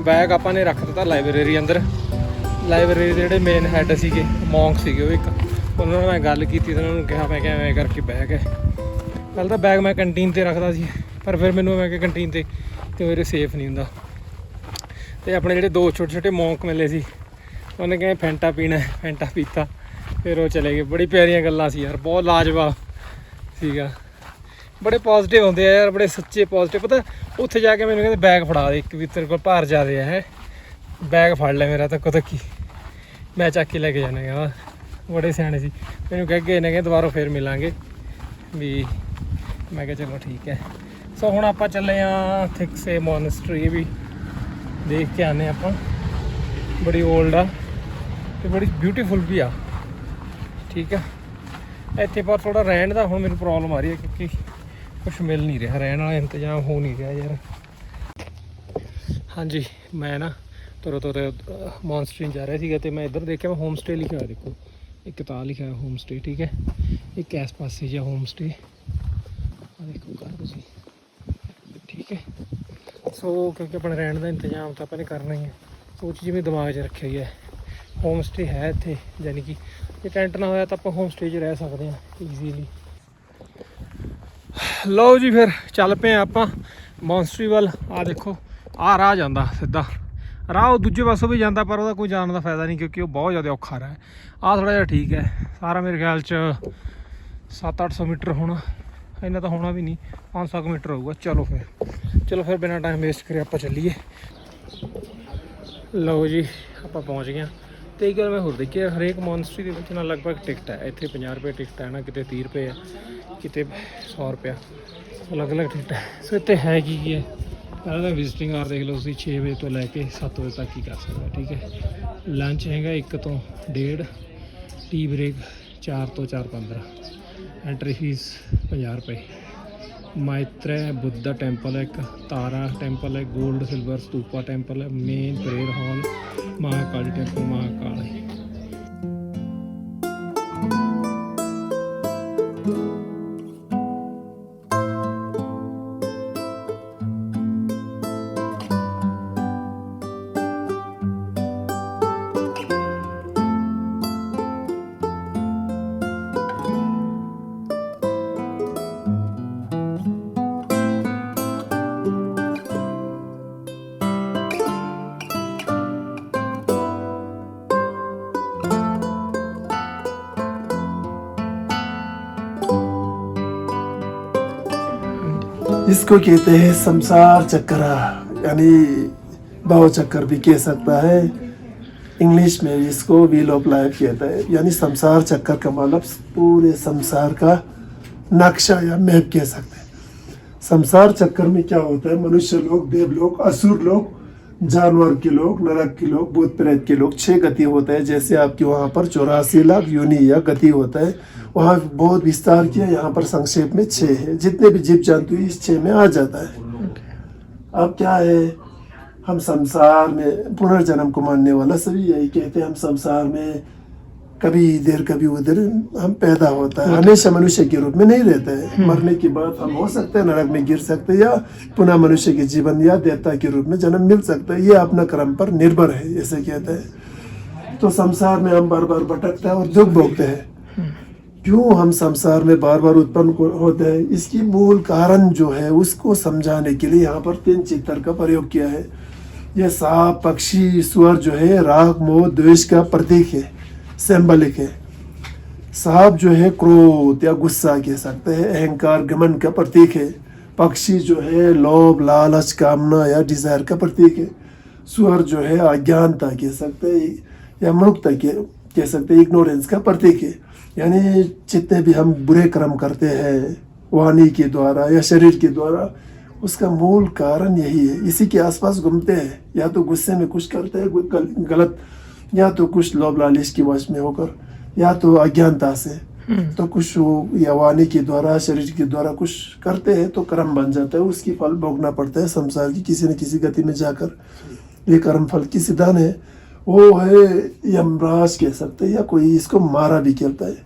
Bag ਆਪਾਂ ਨੇ ਰੱਖ ਦਿੱਤਾ ਲਾਇਬ੍ਰੇਰੀ ਅੰਦਰ। ਲਾਇਬ੍ਰੇਰੀ ਦੇ ਜਿਹੜੇ ਮੇਨ ਹੈੱਡ ਸੀਗੇ ਮੌਂਕ ਸੀਗੇ ਉਹ ਇੱਕ, ਉਹਨਾਂ ਨਾਲ ਮੈਂ ਗੱਲ ਕੀਤੀ ਤੇ ਉਹਨਾਂ ਨੂੰ ਕਿਹਾ ਮੈਂ ਕਿਹਾ ਐਵੇਂ ਕਰਕੇ ਬੈਗ ਹੈ। ਪਹਿਲਾਂ ਤਾਂ ਬੈਗ ਮੈਂ ਕੰਟੀਨ 'ਤੇ ਰੱਖਦਾ ਸੀ, ਪਰ ਫਿਰ ਮੈਨੂੰ ਮੈਂ ਕਿ ਕੰਟੀਨ 'ਤੇ ਮੇਰੇ ਸੇਫ ਨਹੀਂ ਹੁੰਦਾ। ਅਤੇ ਆਪਣੇ ਜਿਹੜੇ ਦੋ ਛੋਟੇ ਛੋਟੇ ਮੌਂਕ ਮਿਲੇ ਸੀ, ਉਹਨੇ ਕਿਹਾ ਫੈਂਟਾ ਪੀਣਾ, ਫੈਂਟਾ ਪੀਤਾ, ਫਿਰ ਉਹ ਚਲੇ ਗਏ। ਬੜੀ ਪਿਆਰੀਆਂ ਗੱਲਾਂ ਸੀ ਯਾਰ, ਬਹੁਤ ਲਾਜਵਾਬ ਸੀਗਾ। ਬੜੇ ਪੋਜ਼ੀਟਿਵ ਹੁੰਦੇ ਆ ਯਾਰ, ਬੜੇ ਸੱਚੇ ਪੋਜ਼ੀਟਿਵ। ਪਤਾ ਉੱਥੇ ਜਾ ਕੇ ਮੈਨੂੰ ਕਹਿੰਦੇ ਬੈਗ ਫੜਾ ਦੇ, ਇੱਕ ਵੀ ਤੇਰੇ ਕੋਲ ਭਾਰ ਜ਼ਿਆਦਾ ਹੈ, ਬੈਗ ਫੜ ਲੈ ਮੇਰਾ ਤੱਕੋ ਤੱਕੀ, ਮੈਂ ਚੱਕ ਕੇ ਲੈ ਕੇ ਜਾਣਾ। ਕਹਿੰਦਾ ਬੜੇ ਸਿਆਣੇ ਸੀ, ਮੈਨੂੰ ਕਹਿ ਗਏ ਨੇ ਕਿ ਦੁਬਾਰਾ ਫਿਰ ਮਿਲਾਂਗੇ ਵੀ। ਮੈਂ ਕਿਹਾ ਚਲੋ ਠੀਕ ਹੈ। ਸੋ ਹੁਣ ਆਪਾਂ ਚੱਲੇ ਹਾਂ ਥਿਕਸੇ ਮੋਨਸਟਰੀ, ਵੀ ਦੇਖ ਕੇ ਆਉਂਦੇ ਆਪਾਂ। ਬੜੀ ਓਲਡ ਆ ਅਤੇ ਬੜੀ ਬਿਊਟੀਫੁਲ ਵੀ ਆ, ਠੀਕ ਆ। ਇੱਥੇ ਪਰ ਥੋੜ੍ਹਾ ਰਹਿਣ ਦਾ ਹੁਣ ਮੈਨੂੰ ਪ੍ਰੋਬਲਮ ਆ ਰਹੀ ਹੈ, ਕਿਉਂਕਿ ਕੁਛ ਮਿਲ ਨਹੀਂ ਰਿਹਾ, ਰਹਿਣ ਵਾਲਾ ਇੰਤਜ਼ਾਮ ਹੋ ਨਹੀਂ ਰਿਹਾ ਯਾਰ। ਹਾਂਜੀ, ਮੈਂ ਨਾ ਤੁਰੇ ਤੁਰੇ ਮੋਨਸਟਰੀ ਜਾ ਰਿਹਾ ਸੀਗਾ, ਅਤੇ ਮੈਂ ਇੱਧਰ ਦੇਖਿਆ, ਮੈਂ ਹੋਮ ਸਟੇ ਲਿਖਿਆ ਹੋਇਆ, ਦੇਖੋ ਇੱਕ ਤਾਂ ਲਿਖਿਆ ਹੋਇਆ ਹੋਮ ਸਟੇ, ਠੀਕ ਹੈ। ਇੱਕ ਇਸ ਪਾਸੇ ਜਿਹਾ ਹੋਮ ਸਟੇ ਆ ਦੇਖੋ ਘਰ ਤੁਸੀਂ, ਠੀਕ ਹੈ। ਸੋ ਕਿਉਂਕਿ ਆਪਣੇ ਰਹਿਣ ਦਾ ਇੰਤਜ਼ਾਮ ਤਾਂ ਆਪਾਂ ਨੇ ਕਰਨਾ ਹੀ ਹੈ, ਉਹ ਚੀਜ਼ ਜਿਵੇਂ ਦਿਮਾਗ 'ਚ ਰੱਖਿਆ ਹੀ ਹੈ। ਹੋਮ ਸਟੇ ਹੈ ਇੱਥੇ, ਯਾਨੀ ਕਿ ਜੇ ਟੈਂਟ ਨਾ ਹੋਇਆ ਤਾਂ ਆਪਾਂ ਹੋਮ ਸਟੇ 'ਚ ਰਹਿ ਸਕਦੇ ਹਾਂ ਈਜ਼ੀਲੀ। ਲਓ ਜੀ, ਫਿਰ ਚੱਲ ਪਏ ਆਪਾਂ ਮੋਨਸਟਰੀ ਵੱਲ। ਆਹ ਦੇਖੋ, ਆਹ ਰਾਹ ਜਾਂਦਾ ਸਿੱਧਾ, ਰਾਹ ਉਹ ਦੂਜੇ ਪਾਸੋਂ ਵੀ ਜਾਂਦਾ, ਪਰ ਉਹਦਾ ਕੋਈ ਜਾਣ ਦਾ ਫਾਇਦਾ ਨਹੀਂ, ਕਿਉਂਕਿ ਉਹ ਬਹੁਤ ਜ਼ਿਆਦਾ ਔਖਾ ਰਾਹ ਹੈ। ਆਹ ਥੋੜ੍ਹਾ ਜਿਹਾ ਠੀਕ ਹੈ, ਸਾਰਾ ਮੇਰੇ ਖਿਆਲ 'ਚ 700-800 ਮੀਟਰ ਹੋਣਾ, ਇੰਨਾ ਤਾਂ ਹੋਣਾ ਵੀ ਨਹੀਂ, 500 ਮੀਟਰ ਹੋਊਗਾ। ਚਲੋ ਫਿਰ ਬਿਨਾਂ ਟਾਈਮ ਵੇਸਟ ਕਰੇ ਆਪਾਂ ਚੱਲੀਏ। ਲਓ ਜੀ, ਆਪਾਂ ਪਹੁੰਚ ਗਏ ਹਾਂ। ਅਤੇ ਇੱਕ ਗੱਲ ਮੈਂ ਹੋਰ ਦੇਖੀ, ਹਰੇਕ ਮੋਨਸਟਰੀ ਦੇ ਵਿੱਚ ਨਾ ਲਗਭਗ ਟਿਕਟ ਹੈ। ਇੱਥੇ 50 ਰੁਪਏ ਟਿਕਟ ਹੈ ਨਾ, ਕਿਤੇ 30 ਰੁਪਏ ਹੈ, ਕਿਤੇ 100 ਰੁਪਇਆ, ਅਲੱਗ-ਅਲੱਗ ਟਿਕਟ ਹੈ। ਸੋ ਇੱਥੇ ਹੈ ਕੀ ਹੈ, ਪਹਿਲਾਂ ਤਾਂ ਵਿਜ਼ਿਟਿੰਗ ਆਰ ਦੇਖ ਲਓ ਤੁਸੀਂ, 6 ਵਜੇ ਤੋਂ ਲੈ ਕੇ 7 ਵਜੇ ਤੱਕ ਹੀ ਕਰ ਸਕਦਾ, ਠੀਕ ਹੈ। ਲੰਚ ਹੈਗਾ 1 ਤੋਂ 1:30, ਟੀ ਬ੍ਰੇਕ 4 ਤੋਂ 4:15, ਐਂਟਰੀ ਫੀਸ 50 ਰੁਪਏ। ਮਾਇਤ੍ਰੈ ਬੁੱਧਾ ਟੈਂਪਲ ਹੈ ਇੱਕ, ਤਾਰਾ ਟੈਂਪਲ ਹੈ, ਗੋਲਡ ਸਿਲਵਰ ਸਤੂਪਾ ਟੈਂਪਲ ਹੈ, ਮੇਨ ਪ੍ਰੇਅਰ ਹਾਲ, ਮਹਾਕਾਲੀ ਟੈਂਪਲ, ਮਹਾਕਾਲੀ। इसको कहते हैं संसार चक्रा, यानी भाव चक्कर भी कह सकता है। इंग्लिश में इसको व्हील ऑफ लाइफ कहता है, यानी संसार चक्कर का मतलब पूरे संसार का नक्शा या मैप कह सकते हैं। संसार चक्कर में क्या होता है, मनुष्य लोग, देवलोक, असुर लोग, जानवर के लोग, नरक के लोग, भूत प्रेत के लोग, 6 गति होता है। जैसे आपके वहाँ पर 84 लाख योनि या गति होता है, वहाँ बहुत विस्तार किया, यहाँ पर संक्षेप में 6 है। जितने भी जीव जंतु इस 6 में आ जाता है। अब क्या है, हम संसार में पुनर्जन्म को मानने वाला सभी यही कहते हैं, हम संसार में कभी इधर कभी उधर हम पैदा होता है, हमेशा मनुष्य के रूप में नहीं रहता है। मरने के बाद हम हो सकते हैं नरक में गिर सकते हैं, या पुनः मनुष्य के जीवन या देवता के रूप में जन्म मिल सकता है। ये अपना कर्म पर निर्भर है, ऐसे कहते हैं। तो संसार में हम बार बार भटकते हैं और दुख भोगते हैं। क्यों हम संसार में बार बार उत्पन्न होते हैं, इसकी मूल कारण जो है उसको समझाने के लिए यहाँ पर 3 चित्र का प्रयोग किया है। यह सांप, पक्षी, सुअर जो है राग मोह द्वेष का प्रतीक है, सिंबलिक है। सांप जो है क्रोध या गुस्सा कह सकते हैं, अहंकार घमंड का प्रतीक है। पक्षी जो है लोभ लालच कामना या डिजायर का प्रतीक है। सुअर जो है अज्ञानता कह सकते हैं, या मूर्खता कह सकते हैं, इग्नोरेंस का प्रतीक है। यानी जितने भी हम बुरे कर्म करते हैं वाणी के द्वारा या शरीर के द्वारा, उसका मूल कारण यही है, इसी के आसपास घूमते हैं। या तो गुस्से में कुछ करते हैं गलत, या तो कुछ लोभ लालच की वश में होकर, या तो अज्ञानता से, तो कुछ या वाणी के द्वारा शरीर के द्वारा कुछ करते हैं तो कर्म बन जाता है, उसकी फल भोगना पड़ता है संसार की किसी न किसी गति में जाकर। ये कर्म फल की सिद्धांत है, वो है यमराज कह सकते हैं, या कोई इसको मारा भी कहता है।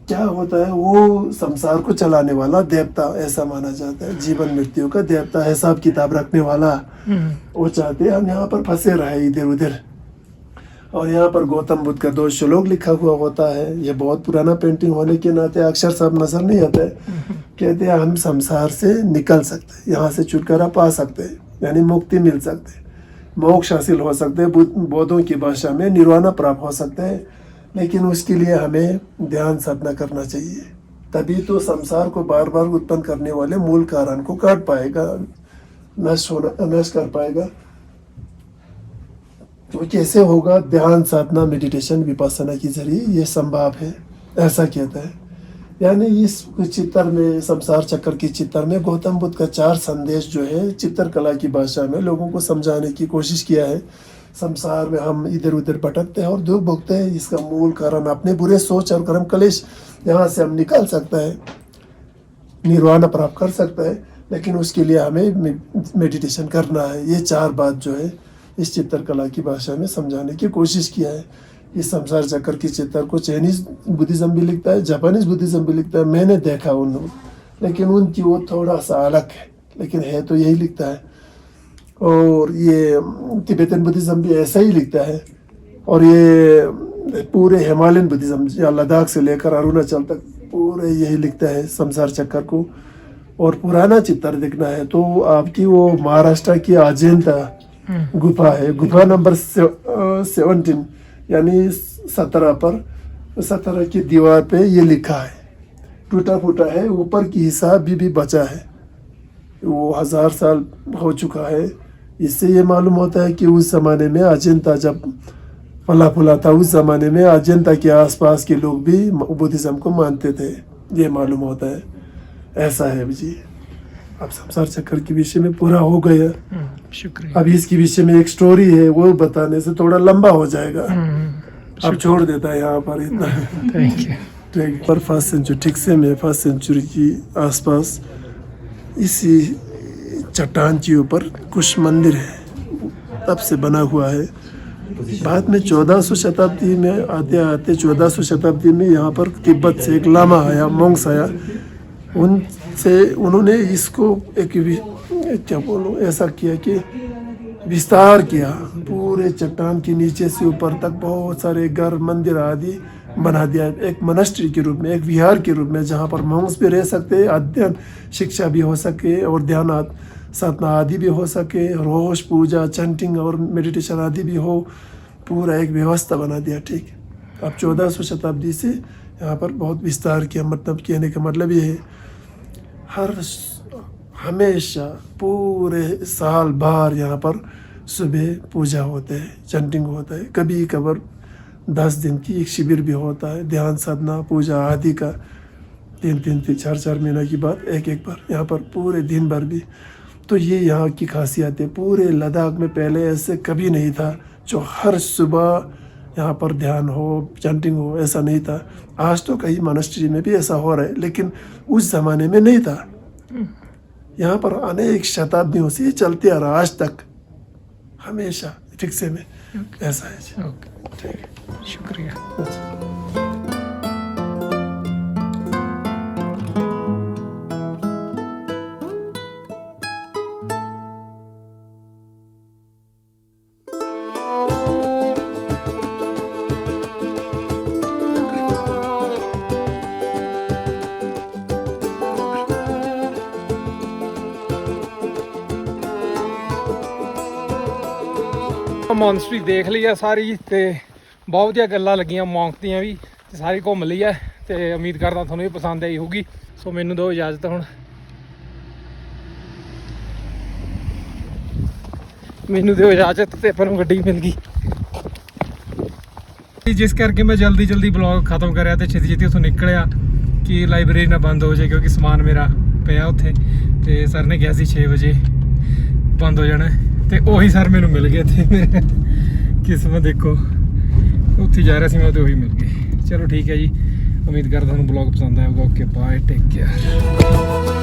क्या होता है, वो संसार को चलाने वाला देवता ऐसा माना जाता है, जीवन मृत्यु का देवता, हिसाब किताब रखने वाला। वो चाहते हैं हम यहाँ पर फंसे रहे इधर उधर। और यहाँ पर गौतम बुद्ध का 2 श्लोक लिखा हुआ होता है। ये बहुत पुराना पेंटिंग होने के नाते अक्षर सब नजर नहीं आता है। कहते हैं हम संसार से निकल सकते हैं, यहाँ से छुटकारा पा सकते हैं, यानी मुक्ति मिल सकते है, मोक्ष हासिल हो सकते हैं, बौद्धों की भाषा में निर्वाणा प्राप्त हो सकता है। लेकिन उसके लिए हमें ध्यान साधना करना चाहिए, तभी तो संसार को बार बार उत्पन्न करने वाले मूल कारण को काट पाएगा, नष्ट कर पाएगा। तो कैसे होगा? ध्यान साधना, मेडिटेशन, विपස්සना के जरिए ये संभव है, ऐसा कहता है। यानी इस चित्र में, संसार चक्र की चित्र में गौतम बुद्ध का 4 संदेश जो है चित्रकला की भाषा में लोगों को समझाने की कोशिश किया है। संसार में हम इधर उधर भटकते हैं और दुख भोगते हैं, इसका मूल कारण अपने बुरे सोच और कर्म कलेश, यहाँ से हम निकल सकते हैं, निर्वाण प्राप्त कर सकते हैं। लेकिन उसके लिए हमें मेडिटेशन करना है। ये 4 बात जो है इस चित्रकला की भाषा में समझाने की कोशिश किया है। इस संसार चक्र की चित्र को चाइनीज बुद्धिज्म भी लिखता है, जापानीज बुद्धिज्म भी लिखता है, मैंने देखा उन, लेकिन उनकी वो थोड़ा सा अलग है, लेकिन है तो यही लिखता है। और ये तिब्बतन बुद्धिज्म भी ऐसा ही लिखता है। और ये पूरे हिमालयन बुद्धिज्म या लद्दाख से लेकर अरुणाचल तक पूरे यही लिखता है संसार चक्र को। और पुराना चित्र देखना है तो आपकी वो महाराष्ट्र की अजंता गुफा है, गुफा नंबर 17 यानी 17 की दीवार पे ये लिखा है, टूटा फूटा है, ऊपर की हिस्सा अभी भी बचा है, वो 1000 साल हो चुका है। इससे ये मालूम होता है कि उस जमाने में अजंता जब फला फूला था, उस जमाने में अजंता के आसपास के लोग भी बुद्धिज्म को मानते थे, ये मालूम होता है। ऐसा है जी। अब संसार चक्र के विषय में पूरा हो गया। शुक्रिया। अब इसके विषय में एक स्टोरी है, वो बताने से थोड़ा लंबा हो जाएगा। अब छोड़ देता है यहाँ पर इतना। Thank you. पर 1st सेंचुरी, ठीक से में 1st सेंचुरी की आसपास इसी चट्टान के ऊपर कुछ मंदिर है, तब से बना हुआ है। बाद में 1400 शताब्दी में आते आते 1400 शताब्दी में यहाँ पर तिब्बत से एक लामा आया, मोंग्स आया, उनसे उन्होंने इसको एक क्या बोलूं, ऐसा किया कि विस्तार किया, पूरे चट्टान के नीचे से ऊपर तक बहुत सारे घर, मंदिर आदि बना दिया, एक मोनेस्ट्री के रूप में, एक विहार के रूप में, जहाँ पर मोंग्स भी रह सकते, अध्ययन शिक्षा भी हो सके और ध्यान साधना आदि भी हो सके, रोज पूजा, चैंटिंग और मेडिटेशन आदि भी हो, पूरा एक व्यवस्था बना दिया। ठीक, अब 1400 शताब्दी से यहाँ पर बहुत विस्तार किया। मतलब कहने का मतलब ये है, हमेशा पूरे साल भर यहाँ पर सुबह पूजा होते हैं, चैंटिंग होता है, कभी कभार 10 दिन की एक शिविर भी होता है, ध्यान साधना पूजा आदि का 3-3 4-4 महीने की बात एक बार यहाँ पर पूरे दिन भर भी। तो ये यहाँ की खासियत है। पूरे लद्दाख में पहले ऐसे कभी नहीं था जो हर सुबह यहाँ पर ध्यान हो, चैंटिंग हो, ऐसा नहीं था। आज तो कई मोनेस्ट्री में भी ऐसा हो रहा है, लेकिन उस जमाने में नहीं था। यहाँ पर अनेक शताब्दियों से चलते आ रहा आज तक, हमेशा ठीक से में ऐसा है। ओके, ठीक है, शुक्रिया। ਮੌਨਸਟਰੀ ਦੇਖ ਲਈ ਆ ਸਾਰੀ ਤੇ ਬਹੁਤ ਵਧੀਆ ਗੱਲਾਂ ਲੱਗੀਆਂ ਮੌਂਕ ਦੀਆਂ ਵੀ ਤੇ ਸਾਰੀ ਘੁੰਮ ਲਈ ਆ ਤੇ ਉਮੀਦ ਕਰਦਾ ਤੁਹਾਨੂੰ ਵੀ ਪਸੰਦ ਆਈ ਹੋਊਗੀ। ਸੋ ਮੈਨੂੰ ਦਿਓ ਇਜਾਜ਼ਤ ਹੁਣ, ਮੈਨੂੰ ਦਿਓ ਇਜਾਜ਼ਤ ਤੇ ਆਪਾਂ ਨੂੰ ਗੱਡੀ ਮਿਲ ਗਈ, ਜਿਸ ਕਰਕੇ ਮੈਂ ਜਲਦੀ ਬਲੌਗ ਖਤਮ ਕਰਿਆ ਤੇ ਛੇਤੀ ਉੱਥੋਂ ਨਿਕਲਿਆ ਕਿ ਲਾਇਬ੍ਰੇਰੀ ਨਾ ਬੰਦ ਹੋ ਜਾਏ, ਕਿਉਂਕਿ ਸਮਾਨ ਮੇਰਾ ਪਿਆ ਉੱਥੇ ਤੇ ਸਰ ਨੇ ਕਿਹਾ ਸੀ 6 ਵਜੇ ਬੰਦ ਹੋ ਜਾਣਾ ਤੇ ਉਹੀ ਸਰ ਮੈਨੂੰ ਮਿਲ ਗਏ ਇੱਥੇ। ਮੇਰੇ ਕਿਸਮਤ ਦੇਖੋ, ਉੱਥੇ ਜਾ ਰਿਹਾ ਸੀ ਮੈਂ ਤੇ ਉਹੀ ਮਿਲ ਗਏ। ਚਲੋ ਠੀਕ ਹੈ ਜੀ, ਉਮੀਦ ਕਰਦਾ ਤੁਹਾਨੂੰ ਬਲੌਗ ਪਸੰਦ ਆਏਗਾ। Okay bye, take care.